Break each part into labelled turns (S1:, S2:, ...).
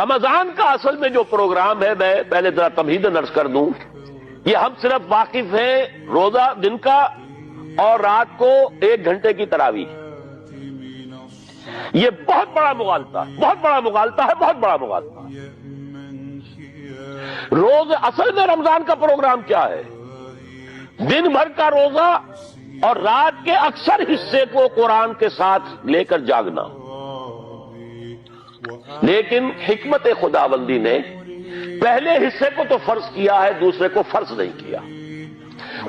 S1: رمضان کا اصل میں جو پروگرام ہے، میں پہلے ذرا تمہیداً عرض کر دوں، یہ ہم صرف واقف ہیں روزہ دن کا اور رات کو 1 گھنٹے کی تراویح. یہ بہت بڑا مغالطہ ہے، بہت بڑا مغالطہ ہے، بہت بڑا مغالطہ ہے. روز اصل میں رمضان کا پروگرام کیا ہے؟ دن بھر کا روزہ اور رات کے اکثر حصے کو قرآن کے ساتھ لے کر جاگنا. لیکن حکمت خداوندی نے پہلے حصے کو تو فرض کیا ہے، دوسرے کو فرض نہیں کیا،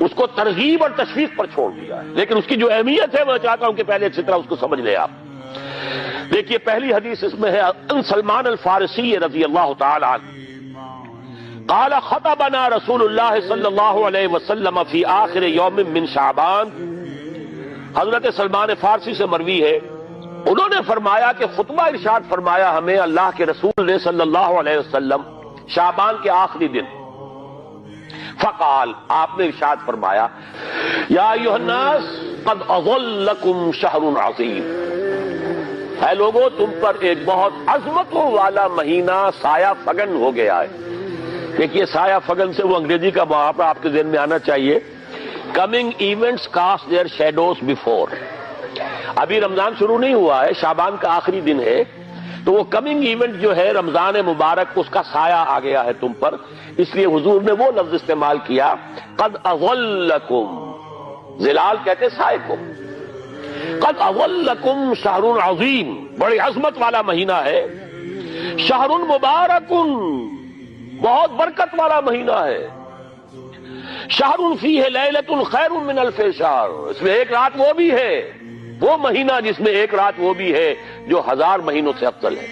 S1: اس کو ترغیب اور تشویق پر چھوڑ دیا ہے. لیکن اس کی جو اہمیت ہے میں چاہتا ہوں کہ پہلے اچھی طرح اس کو سمجھ لیں آپ. دیکھیے پہلی حدیث اس میں ہے ان سلمان الفارسی رضی اللہ تعالی عنہ قال خطبنا رسول اللہ صلی اللہ علیہ وسلم فی آخر یوم من شعبان. حضرت سلمان فارسی سے مروی ہے، انہوں نے فرمایا کہ خطبہ ارشاد فرمایا ہمیں اللہ کے رسول نے صلی اللہ علیہ وسلم شعبان کے آخری دن. فقال، آپ نے ارشاد فرمایا یا ایھا الناس قد اظلکم شہر عظیم، اے لوگوں تم پر ایک بہت عظمتوں والا مہینہ سایہ فگن ہو گیا ہے. دیکھیے سایہ فگن سے وہ انگریزی کا محاورہ آپ کے ذہن میں آنا چاہیے، coming events cast their shadows before. ابھی رمضان شروع نہیں ہوا ہے، شعبان کا آخری دن ہے، تو وہ کمنگ ایونٹ جو ہے رمضان مبارک اس کا سایہ آ گیا ہے تم پر. اس لیے حضور نے وہ لفظ استعمال کیا قد اظلکم، ظلال کہتے سائے کو. قد اظلکم شہر عظیم، بڑی عظمت والا مہینہ ہے. شہر مبارک، بہت برکت والا مہینہ ہے. شہر فیہ لیلۃ خیر من الف شہر، اس میں ایک رات وہ بھی ہے، وہ مہینہ جس میں ایک رات وہ بھی ہے جو 1000 مہینوں سے افضل ہے.